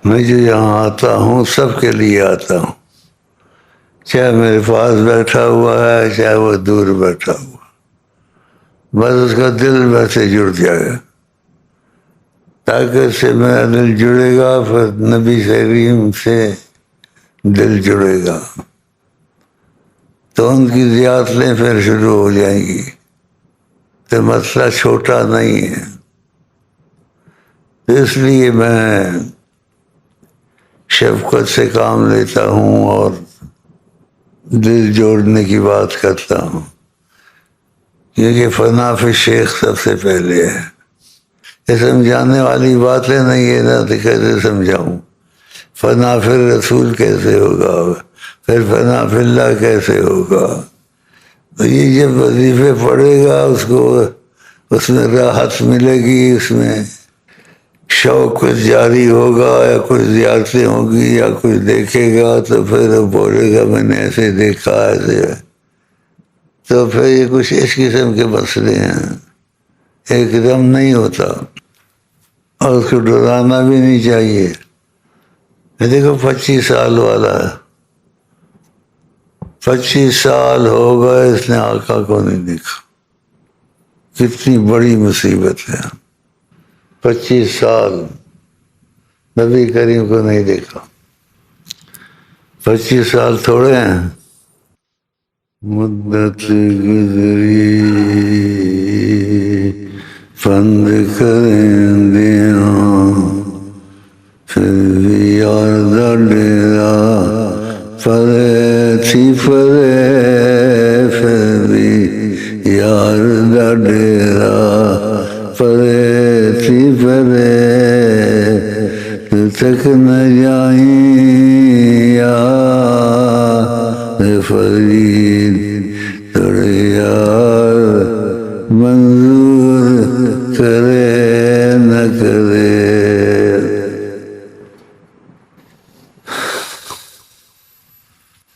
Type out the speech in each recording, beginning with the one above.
میں جو یہاں آتا ہوں سب کے لیے آتا ہوں، چاہے میرے پاس بیٹھا ہوا ہے چاہے وہ دور بیٹھا ہوا، بس اس کا دل ویسے جڑ جائے، تاکہ اس سے میرا دل جڑے گا، پھر نبی کریم سے دل جڑے گا، تو ان کی زیارتیں پھر شروع ہو جائیں گی۔ تو مسئلہ چھوٹا نہیں ہے، اس لیے میں شفقت سے کام لیتا ہوں اور دل جوڑنے کی بات کرتا ہوں، کیونکہ فنا فی شیخ سب سے پہلے ہے۔ یہ سمجھانے والی باتیں نہیں ہے نا، تو کیسے سمجھاؤں؟ فنا فی رسول کیسے ہوگا، پھر فنا فی اللہ کیسے ہوگا؟ تو یہ جب وظیفے پڑھے گا اس کو اس میں راحت ملے گی، اس میں شوق کچھ جاری ہوگا، یا کچھ زیارتیں ہوگی یا کچھ دیکھے گا، تو پھر وہ بولے گا میں نے ایسے دیکھا ایسے۔ تو پھر یہ کچھ اس قسم کے مسئلے ہیں، ایک دم نہیں ہوتا، اور اس کو ڈرانا بھی نہیں چاہیے۔ دیکھو 25 سال والا ہے، 25 سال ہو گئے اس نے آقا کو نہیں دیکھا، کتنی بڑی مصیبت ہے۔ 25 سال نبی کریم کو نہیں دیکھا، 25 سال تھوڑے ہیں۔ مدت گزری فند کریں دیا، پھر بھی یار دا ڈیرا پرے تھی پرے، پھر بھی یار دا ڈیرا پرے تھی پرے، تک نہ جائیں یار فرید تڑے یار منظور کرے نہ کرے۔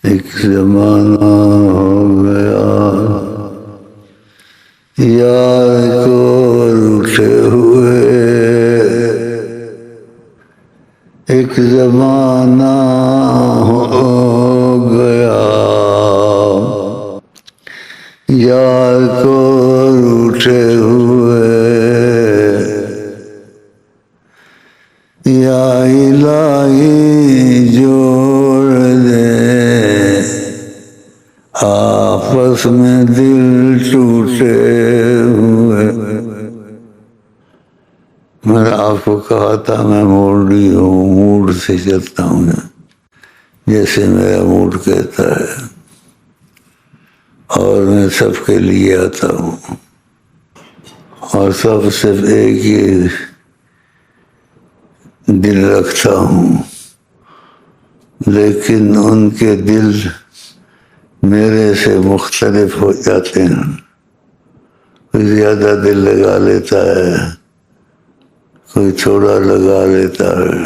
ایک زمانہ ہو گیا یار کو روٹھے ہوئے، ایک زمانہ ہو گیا یار کو روٹھے ہوئے، یا الہی جوڑ دے آپس میں دل ٹوٹے ہوئے۔ میں نے آپ کو کہا تھا میں موڈی ہوں، موڈ سے چلتا ہوں جیسے میرا موڈ کہتا ہے، اور میں سب کے لیے آتا ہوں، اور سب صرف ایک ہی دل رکھتا ہوں، لیکن ان کے دل میرے سے مختلف ہو جاتے ہیں۔ کوئی زیادہ دل لگا لیتا ہے، کوئی تھوڑا لگا لیتا ہے،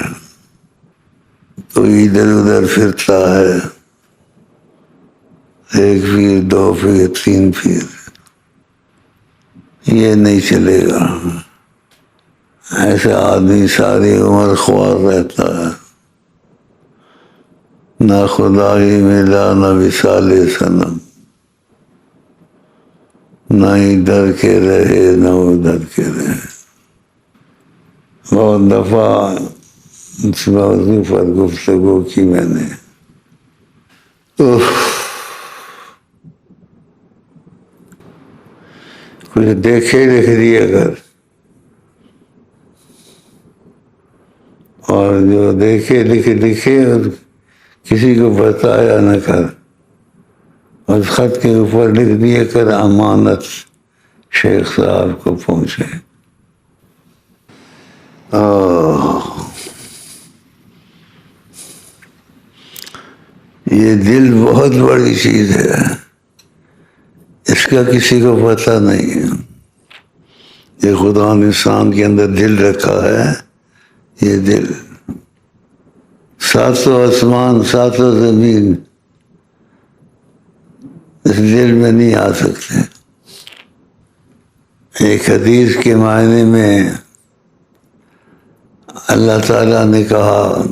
کوئی ادھر ادھر پھرتا ہے، 1 پیر 2 پیر 3 پیر، یہ نہیں چلے گا۔ ایسا آدمی ساری عمر خوار رہتا ہے، نہ خدا ہی ملا نہ وصال صنم، نہ ادھر کے رہے نہ ادھر کے رہے۔ بہت دفعہ اس موضوع پر گفتگو کی میں نے۔ کچھ دیکھے لکھ دی اگر، اور جو دیکھے لکھے اور کسی کو بتایا نہ کر، اس خط کے اوپر لکھ دیا کر امانت شیخ صاحب کو پہنچے۔ یہ دل بہت بڑی چیز ہے، اس کا کسی کو پتہ نہیں ہے۔ یہ خدا نے انسان کے اندر دل رکھا ہے، یہ دل 7 آسمان 7 زمین اس دل میں نہیں آ سکتے۔ ایک حدیث کے معنی میں اللہ تعالیٰ نے کہا،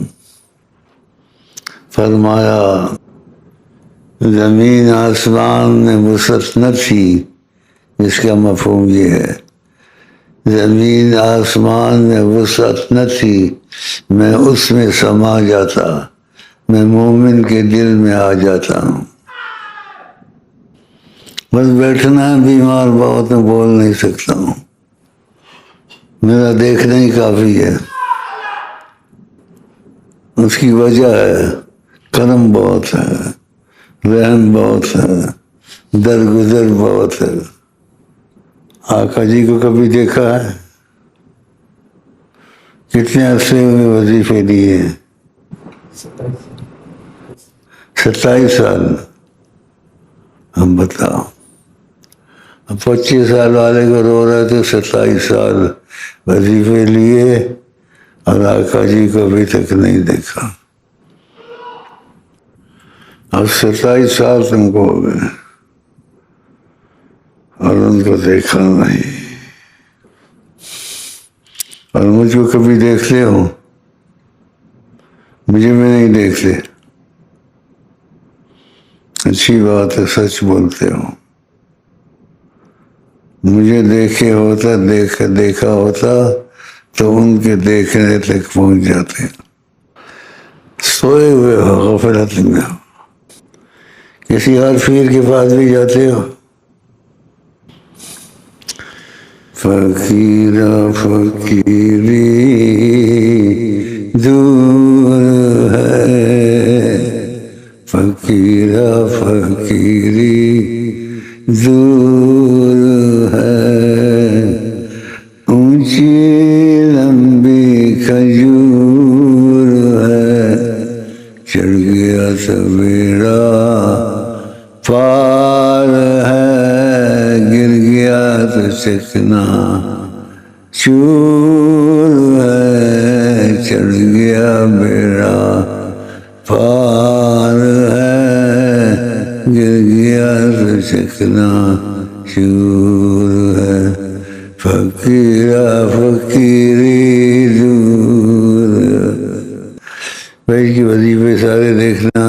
فرمایا زمین آسمان میں وسعت نہ تھی، جس کا مفہوم یہ ہے زمین آسمان میں وسعت نہ تھی، میں اس میں سما جاتا، میں مومن کے دل میں آ جاتا ہوں۔ بس بیٹھنا ہے، بیمار بہت میں بول نہیں سکتا ہوں، میرا دیکھنا ہی کافی ہے۔ اس کی وجہ ہے کرم بہت ہے، رحم بہت ہے، درگزر بہت ہے۔ آقا جی کو کبھی دیکھا ہے؟ کتنے عرصے میں وظیفے دیے؟ 27 سال۔ ہم بتاؤ، 25 سال والے کو رو رہے تھے، 27 سال وظیفے لیے اور آقا جی کو ابھی تک نہیں دیکھا۔ اب 27 سال تم کو ہو گئے اور ان کو دیکھا نہیں، اور مجھ کو کبھی دیکھتے ہو؟ مجھے بھی نہیں دیکھتے۔ اچھی بات ہے، سچ بولتے ہو۔ مجھے دیکھا ہوتا تو ان کے دیکھنے تک پہنچ جاتے۔ سوئے ہوئے ہو، غفلت میں ہو، کسی اور پیر کے پاس بھی جاتے ہو؟ فقیرہ فقیری دور ہے، فقیرہ فقیری دور ہے، اونچی لمبی کھجور ہے، چڑھ گیا سویرا پار ہے، گر گیا تو چکنا چور ہے، چڑھ گیا بیڑا پار ہے، گر گیا تو چکنا چور ہے، فقیرہ فقیری دور۔ بیٹھ کے وظیفے سارے دیکھنا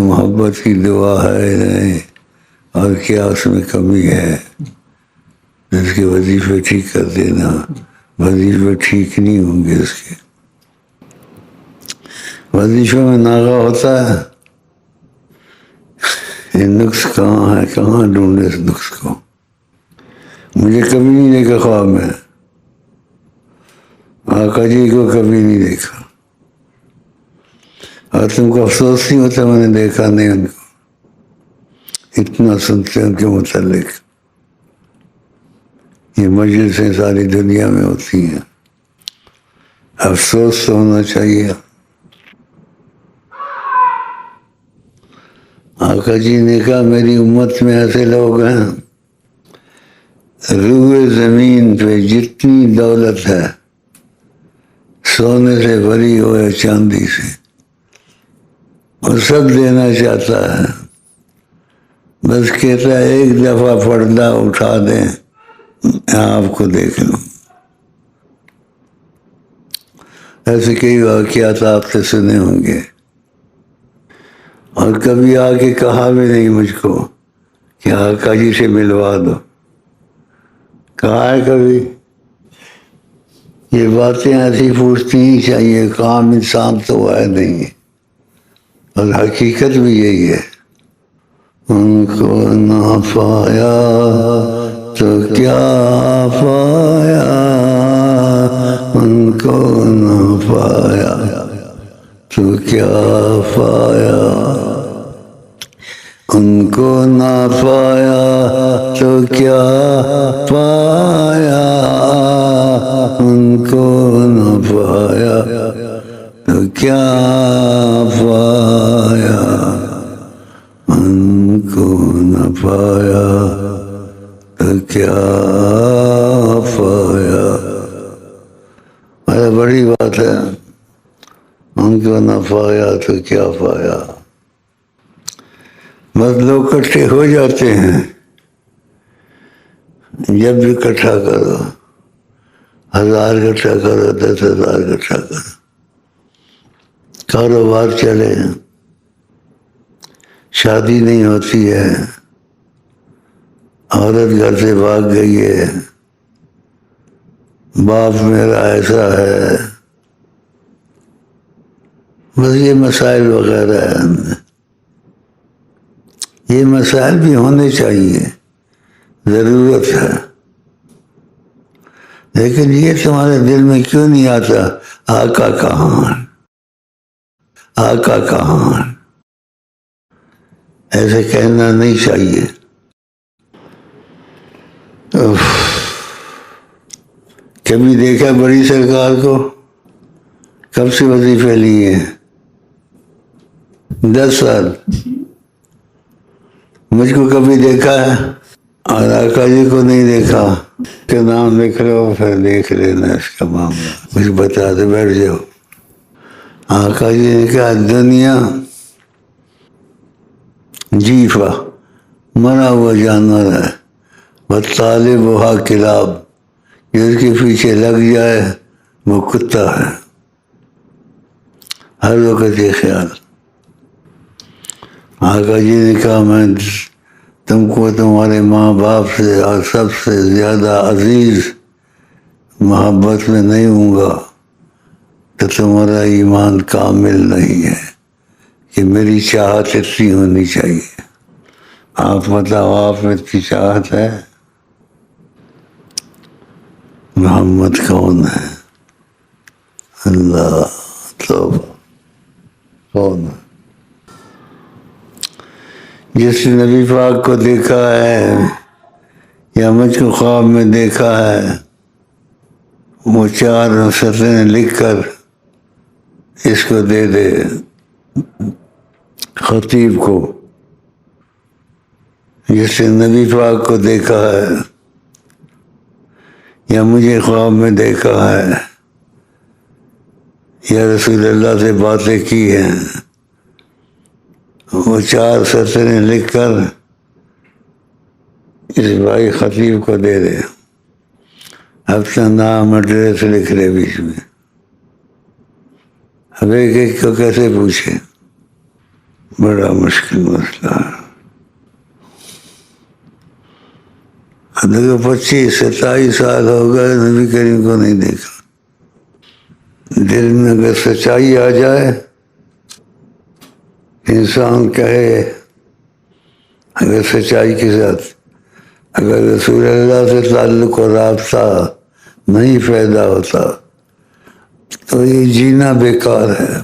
محبت کی دعا ہے نہیں، اور کیا اس میں کمی ہے؟ اس کے وظیفے ٹھیک کر دینا، وظیفے ٹھیک نہیں ہوں گے اس کے۔ وظیفے میں ناغہ ہوتا ہے، یہ نقص کہاں ہے، کہاں ڈھونڈے اس نقص کو؟ مجھے کبھی نہیں دیکھا خواب میں، آقا جی کو کبھی نہیں دیکھا، اور تم کو افسوس نہیں ہوتا میں نے دیکھا نہیں ان کو؟ اتنا سنتے ان کے متعلق، یہ مجلسیں ساری دنیا میں ہوتی ہیں، افسوس تو ہونا چاہیے۔ آقا جی نے کہا میری امت میں ایسے لوگ ہیں، روئے زمین پہ جتنی دولت ہے سونے سے بھری ہو یا چاندی سے، وہ سب دینا چاہتا ہے، بس کہتا ہے ایک دفعہ پردہ اٹھا دیں میں آپ کو دیکھ لوں۔ ایسے کئی واقعات آپ سے سنے ہوں گے، اور کبھی آ کے کہا بھی نہیں مجھ کو کہ آقا جی سے ملوا دو، کہا ہے کبھی؟ یہ باتیں ایسی پوچھتی ہی چاہیے، کام انسان تو ہے نہیں، اور حقیقت بھی یہی ہے۔ ان کو نہ پایا تو کیا پایا، ان کو نہ پایا تو کیا پایا، ان کو نہ پایا تو کیا پایا، ان کو نہ پایا تو کیا پایا، ان کو نہ پایا تو کیا پایا۔ بڑی بات ہے، ان کو نہ پایا تو کیا پایا۔ بس لوگ اکٹھے ہو جاتے ہیں، جب بھی اکٹھا کرو 1000 اکٹھا کرو، 10,000 اکٹھا کرو، کاروبار چلے، شادی نہیں ہوتی ہے، عورت گھر سے بھاگ گئی ہے، باپ میرا ایسا ہے، بس یہ مسائل وغیرہ ہیں۔ یہ مسائل بھی ہونے چاہیے، ضرورت ہے، لیکن یہ تمہارے دل میں کیوں نہیں آتا آقا کہاں، آقا کہاں؟ ایسے کہنا نہیں چاہیے۔ کبھی دیکھا بڑی سرکار کو؟ کب سے وظیفے لیے ہیں؟ 10 سال۔ مجھ کو کبھی دیکھا ہے؟ اور آقا جی کو نہیں دیکھا کہ نام لکھ لو پھر دیکھ لینا اس کا معاملہ، مجھے بتا دے بیٹھ جاؤ۔ آقا جی نے کہا دنیا جیفا، مرا ہوا جانور ہے، طالب وہاں کلاب، جس کے پیچھے لگ جائے وہ کتا ہے۔ ہر وقت یہ خیال۔ آقا جی نے کہا میں تم کو تمہارے ماں باپ سے اور سب سے زیادہ عزیز محبت میں نہیں ہوں گا تو تمہارا ایمان کامل نہیں ہے، کہ میری چاہت اتنی ہونی چاہیے۔ آپ بتاؤ آپ میں اتنی چاہت ہے؟ محمد کون ہے؟ اللہ توبہ، کون ہے؟ جس نے نبی پاک کو دیکھا ہے یا مجھ کو خواب میں دیکھا ہے، وہ 4 سطریں لکھ کر اس کو دے دے خطیب کو۔ جس نے نبی پاک کو دیکھا ہے یا مجھے خواب میں دیکھا ہے یا رسول اللہ سے باتیں کی ہیں، وہ 4 سطریں لکھ کر اس بھائی خطیب کو دے دے، اپنا نام ایڈریس لکھ لے بیچ میں۔ اب ایک ایک کو کیسے پوچھے؟ بڑا مشکل مسئلہ ہے۔ دیکھو 25-27 سال ہو گئے نبی کریم کو نہیں دیکھا۔ دل میں اگر سچائی آ جائے، انسان کہے اگر سچائی کے ساتھ، اگر رسول اللہ سے تعلق و رابطہ نہیں پیدا ہوتا تو یہ جینا بیکار ہے۔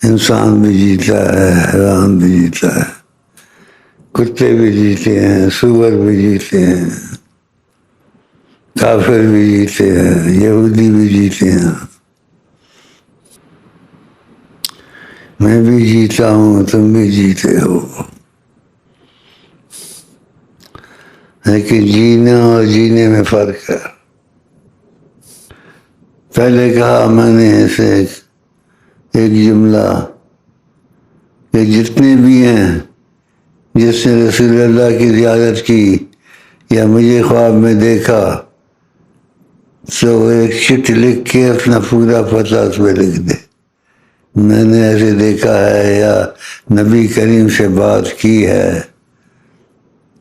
انسان بھی جیتا ہے، حیوان بھی جیتا ہے، کتے بھی جیتے ہیں، سور بھی جیتے ہیں، کافر بھی جیتے ہیں، یہودی بھی جیتے ہیں، میں بھی جیتا ہوں، تم بھی جیتے ہو، لیکن جینا اور جینے میں فرق ہے۔ پہلے کہا میں نے ایسے ایک جملہ کہ جتنے بھی ہیں جس نے رسول اللہ کی زیارت کی یا مجھے خواب میں دیکھا تو وہ ایک چٹ لکھ کے اپنا پورا پتہ اس پہ لکھ دے، میں نے ایسے دیکھا ہے یا نبی کریم سے بات کی ہے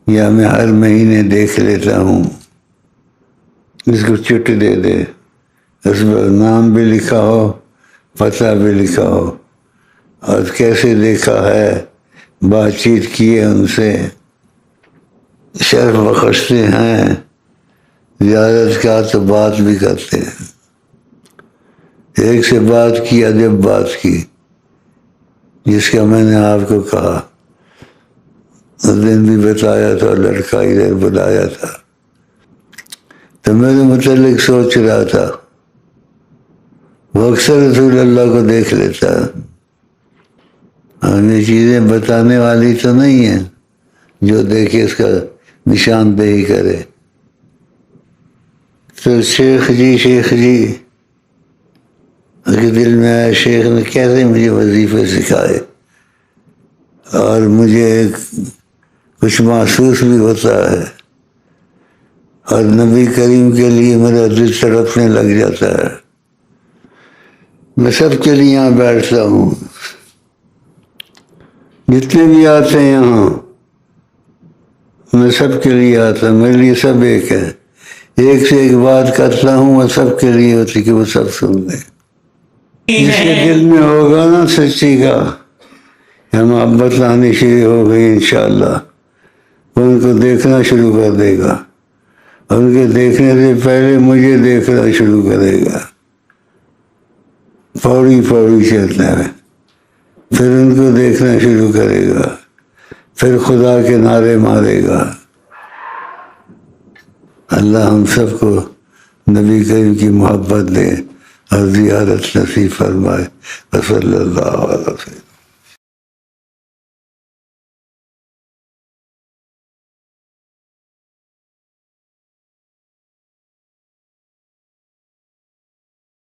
یا میں ہر مہینے دیکھ لیتا ہوں، اس کو چٹ دے دے، اس پر نام بھی لکھا ہو، پتہ بھی لکھا ہو، اور کیسے دیکھا ہے، بات چیت کی ہے ان سے، شرف بخشتے ہیں، زیارت کا تو بات بھی کرتے ہیں۔ ایک سے بات کی، ادب بات کی، جس کا میں نے آپ کو کہا، اس دن بھی بتایا تھا، لڑکا ادھر بلایا تھا تو میرے متعلق سوچ رہا تھا، وہ اکثر رسول اللہ کو دیکھ لیتا ہے، اور یہ چیزیں بتانے والی تو نہیں ہیں جو دیکھے اس کا نشاندہی کرے۔ تو شیخ جی کے دل میں آیا شیخ نے کیسے مجھے وظیفے سکھائے، اور مجھے کچھ محسوس بھی ہوتا ہے اور نبی کریم کے لیے میرا دل تڑپنے لگ جاتا ہے. میں سب کے لیے یہاں بیٹھتا ہوں، جتنے بھی آتے ہیں یہاں میں سب کے لیے آتا ہوں. میرے لیے سب ایک ہے. ایک سے ایک بات کرتا ہوں وہ سب کے لیے ہوتی کہ وہ سب سن لیں. جس کے دل میں ہوگا نا سچی کا محبت آنی شروع ہو گئی انشاءاللہ، وہ ان کو دیکھنا شروع کر دے گا. ان کے دیکھنے سے پہلے مجھے دیکھنا شروع کرے گا. پوڑی پوڑی چلتا ہے، پھر ان کو دیکھنا شروع کرے گا، پھر خدا کے نعرے مارے گا. اللہ ہم سب کو نبی کریم کی محبت دے اور زیارت نصیب فرمائے. صلی اللہ علیہ وسلم.